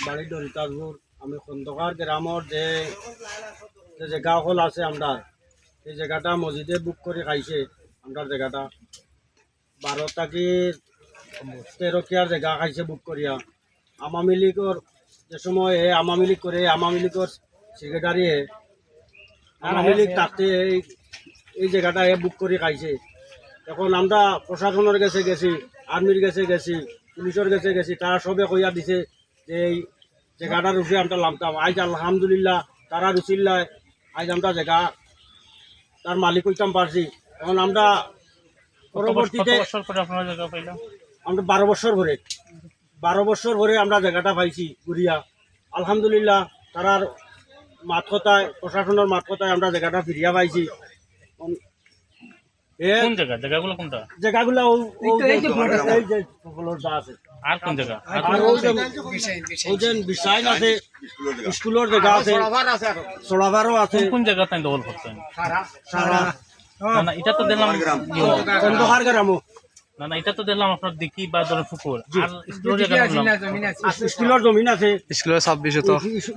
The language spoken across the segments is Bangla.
বাড়ি দরিতাজপুর। আমি খন্দকার গ্রামর যে জায়গাসকল আছে আমরা এই জায়গাটা মসজিদে বুক করে খাইছে। আমরা জায়গাটা 12 থাকি 13 কিয়ার জায়গা খাইছে বুক করিয়া। আওয়ামী লীগর যে সময় আওয়ামী লীগ করে আওয়ামী লীগর সেক্রেটারি আওয়ামী লীগ থাকতে এই জায়গাটা বুক করে খাইছে। এখন আমরা প্রশাসনের কাছে গেছি, আর্মির কাছে গেছি, পুলিশের কাছে গেছি, তারা সবে কইয়া দিছে যে এই জায়গাটার উপরে আমরা নামতাম। আজ আলহামদুলিল্লাহ তারা রুচিল্লায় আজ আমরা জায়গা তার মালিক হইতাম পারছি। এখন আমরা পরবর্তীতে আমরা 12 বছর ভরে আমরা জায়গাটা পাইছি ঘুরিয়া। আলহামদুলিল্লাহ তারার মাত কথায়, প্রশাসনের মাত কথায় আমরা জায়গাটা ফিরিয়া পাইছি। জায়গাগুলো স্কুলের জায়গা আছে, সোলাভারও আছে। কোন জায়গা দখল করছেন? এটা তো দেখলাম খন্দকার গ্রামও। না না, এটা তো দেখলাম আপনার দিকি বা ধরেন পুকুর। স্কুলের জমিন আছে, স্কুলের 26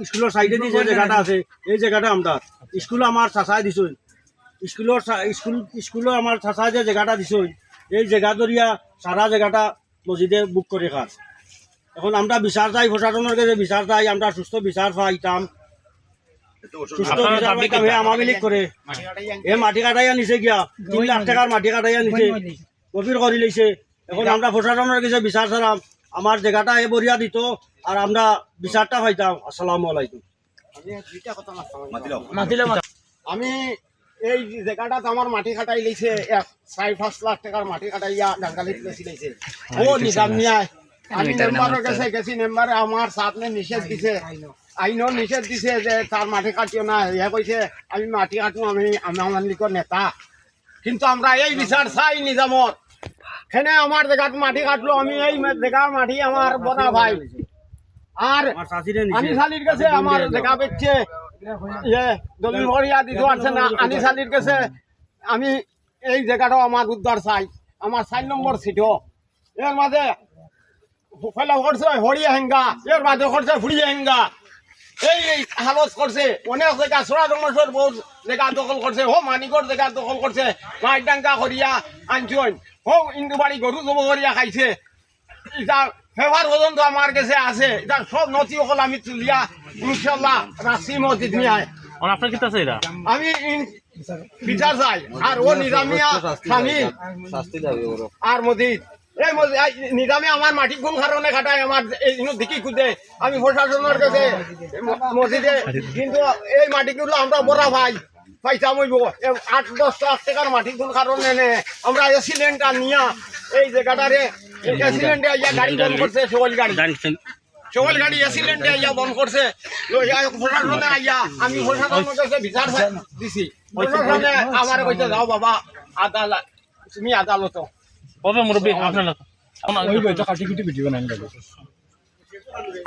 স্কুলের সাইডে যে জায়গাটা আছে এই জায়গাটা আমরা স্কুল আমার চাচাই দিছ। স্কুলও আমার চাচা যে জায়গাটা দিছ এই জায়গা ধরিয়া সারা জায়গাটা মসজিদে বুক করে খাস। এখন আমরা বিচার চাই, প্রশাসনের কাছে বিচার চাই, আমরা সুস্থ বিচার পাইতাম। সুস্থ বিচার পাইতাম। আওয়ামী লীগ করে মাটি কাটাইয়া নিছে গিয়া 3 লাখ টাকার মাটি কাটাইয়া নিছে, গভীর করে লইছে। এখন আমরা প্রশাসনের কাছে বিচার ছাড়াম, আমার জায়গাটা বরিয়া দিত আর আমরা বিচারটা পাইতাম। আসসালামু আলাইকুম। আমি এই জায়গাটা আমার মাটি কাটাই লইছে 4-5 লাখ টাকার মাটি কাটাইয়া ডাঙ্গালিত বেশি লইছে। ও নিজাম নিয়ায় আমি মেম্বারের কাছে গেছি, মেম্বারে আমার সাথে নিষেধ দিছে, আইনও নিষেধ দিছে যে তার মাটি কাটিও না। ইয়া কইছে আমি মাটি কাটো, আমি আওয়ামী লীগের নেতা। কিন্তু আমরা এই বিচার চাই নিজামত। সেনে আমার জায়গাত মাটি কাটলো, আমি এই জায়গার মাটি আমার বড় ভাই আর আনিসালির কাছে আমার জায়গা বেচছে, দলিল ভরিয়া দিতে পারছে না। আনিসালির কাছে আমি এই জায়গাটাও আমার উদ্ধার চাই, আমার 4 নম্বর সিটও। এর মাঝে ফেলা করছে হরিয়া হেঙ্গা, এর মাঝে করছে ফুড়িয়া হেঙ্গা, এই হালত করছে। অনেক জায়গা সোরা রমেশ্বর বহু জায়গা দখল করছে, হো মানিকর জায়গা দখল করছে, মাইডাঙ্গা করিয়া আনছন, হো ইন্দুবাড়ি গরু জব করিয়া খাইছে। এটা ফেভার পর্যন্ত আমার কাছে আছে, এটা সব নথি সকল আমি তুলিয়া ইনশাল্লাহ রাশি মসজিদ নিয়ে আপনার কিতা চাই? আমি বিচার চাই আর ও নিজামিয়া স্বামী আর মসজিদ এই নিজামে আমার মাটি কোন কারণে খাটায় আমার এই দিকে খুঁজে আমি প্রশাসনের কাছে মসজিদে। কিন্তু এই মাটিগুলো আমরা বড় ভাই পয়সা মইব 8-10 লাখ টাকার মাটি কোন কারণে নে আমরা এক্সিডেন্টটা নিয়া এই জায়গাটারে এক্সিডেন্টে আইয়া গাড়ি বন্ধ করছে, সকল গাড়ি এক্সিডেন্টে আইয়া বন্ধ করছে। প্রশাসনে আইয়া আমি প্রশাসনের কাছে বিচার দিছি, প্রশাসনে আমার কইতে যাও বাবা আদালত, তুমি আদালত কবে মুরব্বী আপনার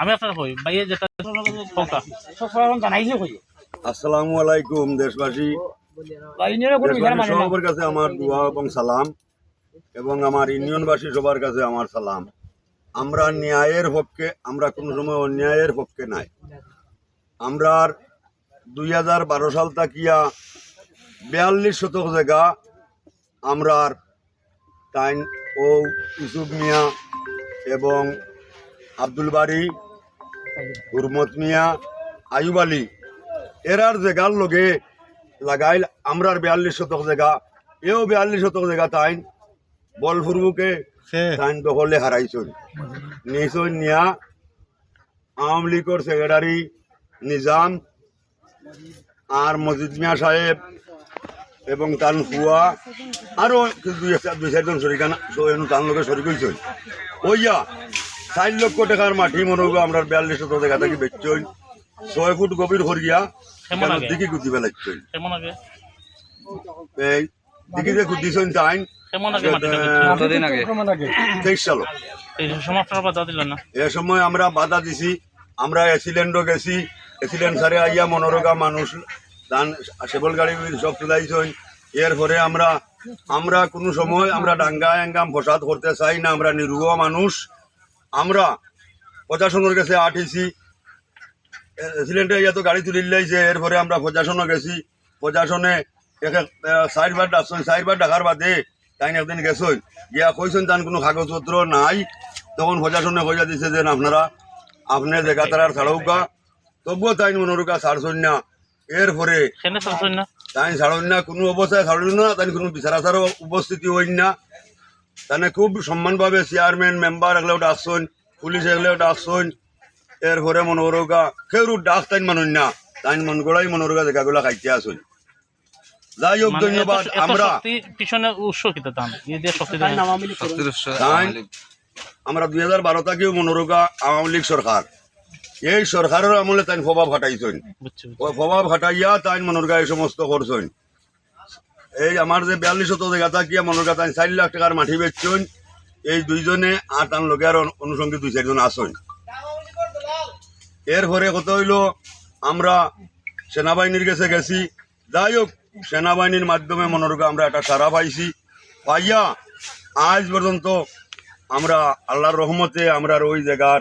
আমি আপনার কই ভাইয়ে যেটা জানাইছে কই। আসসালামু আলাইকুম দেশবাসী, সবার কাছে আমার দোয়া এবং সালাম, এবং আমার ইউনিয়নবাসী সবার কাছে আমার সালাম। আমরা ন্যায়ের পক্ষে, আমরা কোন সময় অন্যায়ের পক্ষে নাই। আমরা 2012 সাল তাকিয়া 42 শতক জায়গা আমরা তাইন ও ইউসুফ মিয়া এবং আব্দুল বাড়ি, হুরমত মিয়া, আয়ুব আলী এরার জায়গার লগে লাগাইল আমরার 42 শতক জায়গা, এও 42 শতক জায়গা তাইন বলপূর্বকে তাইন দখলে হারাইছন। নিছন নিয়া আওয়ামী লীগের সেক্রেটারি নিজাম আর মজিদ মিয়া সাহেব এবং তার ফুয়া আরো 2-4 শরিকানা তার লোকের শরিক হয়েছে। ওইয়া 4 লক্ষ টাকার মাটি মনে হবে আমরা 42 শতক জায়গা থেকে বেচছই, 6 ফুট গভীর করিয়া দিকে গুদি ফেলাইছই। এই দিকে যে গুদিছন তাইন 23 সাল। এ সময় আমরা বাধা দিছি, আমরা অ্যাক্সিডেন্টও গেছি, অ্যাক্সিডেন্ট সারে আইয়া মনোরোগা মানুষ ধান সেবল গাড়ি সব তুলাইছই। এরপরে আমরা কোনো সময় আমরা ডাঙ্গা এঙ্গাম ফসাদ করতে চাই না, আমরা নিরুহ মানুষ। আমরা প্রশাসনের কাছে আঠিছি, সিলিন্ডার ইয়া তো গাড়ি তুলি লাইছে। এরপরে আমরা প্রশাসনে গেছি, প্রশাসনে চারবার ডাকছেন, চারবার ডাকার বাদে তাই একদিন গেছেন গিয়া কইছেন তার কোনো কাগজপত্র নাই। তখন প্রশাসনে কইয়া দিছে যে আপনি জায়গা তার ছাড়ৌকা, তবুও তাই মনোরকা ছাড়ছেন না। এরপরে তাই ছাড়েন না, কোনো অবস্থায় ছাড়েন না, তাই কোনো বিচার আচারও উপস্থিতি হইন না। তাহলে খুব সম্মানভাবে চেয়ারম্যান মেম্বার এগুলো ডাকছেন, পুলিশ এগুলো ডাকছেন। এরপরে মনোরকা কেউ ডাক তাই মানুন না, তাই মন গড়াই মনোরকা জায়গাগুলা খাইতে আসুন। যাই হোক, ধন্যবাদ। আমরা পিছনে উৎস কিতা দাম এই দিয়ে শক্তি দেন আমরা 2012 থেকেও মনোরকা আওয়ামী লীগ সরকার, এই সরকারের আমলে তাই প্রভাব খাটাইছেন। বুঝছি ওই প্রভাব খাটাইয়া তাই মনোরকা এই সমস্ত করছেন। এই আমার যে 42 জায়গা থাকিয়া মনোরকা তাই 4 লাখ টাকার মাটি বেচছেন। এই দুইজনে আর তার লোকে আর অনুষঙ্গী 2-4 জন আসেন। এরপরে কত হইল, আমরা সেনাবাহিনীর কাছে গেছি। যাই হোক, সেনাবাহিনীর মাধ্যমে মনোরকা আমরা একটা সারা পাইছি। পাইয়া আজ পর্যন্ত আমরা আল্লাহর রহমতে আমরা ওই জায়গার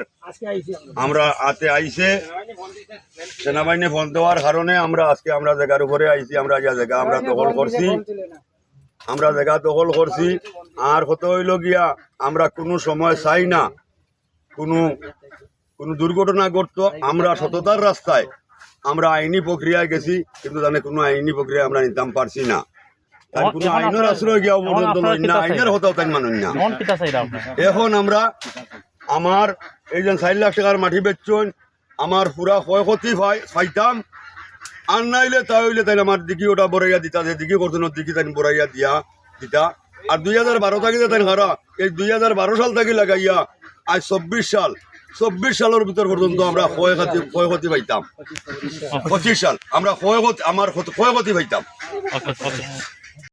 আমরা আতে আইসে সেনাবাহিনী ফোন দেওয়ার কারণে আমরা আজকে আমরা জায়গার উপরে আইছি। আমরা যা জায়গা আমরা দখল করছি, আমরা জায়গা দখল করছি। আর কত হইল গিয়া আমরা কোনো সময় চাই না কোনো দুর্ঘটনা ঘটতো। আমরা সততার রাস্তায় আমরা আইনি প্রক্রিয়ায় গেছি, কিন্তু জানে কোনো আইনি প্রক্রিয়া আমরা নিতাম পারছি না। তাই কোনো আইনের আশ্রয় গিয়া পর্যন্ত নয় না, আইনের হতাও তাই মানুষ না। এখন আমরা আমার এই যে 4 লাখ টাকার মাটি বেচছেন, আমার পুরা ক্ষয়ক্ষতি পাইতাম। আর নাইলে তাই হইলে তাই আমার দিকে ওটা বড়াইয়া দিতা, যে দিকে করতেন দিকে তাই বড়াইয়া দিতা। আর 2012 থেকে তাই হারা, এই 2012 সাল থেকে লাগাইয়া আজ 24 সালের ভিতর পর্যন্ত আমরা ক্ষয়ক্ষতি পাইতাম। 25 সাল আমরা ক্ষয়ক্ষতি পাইতাম।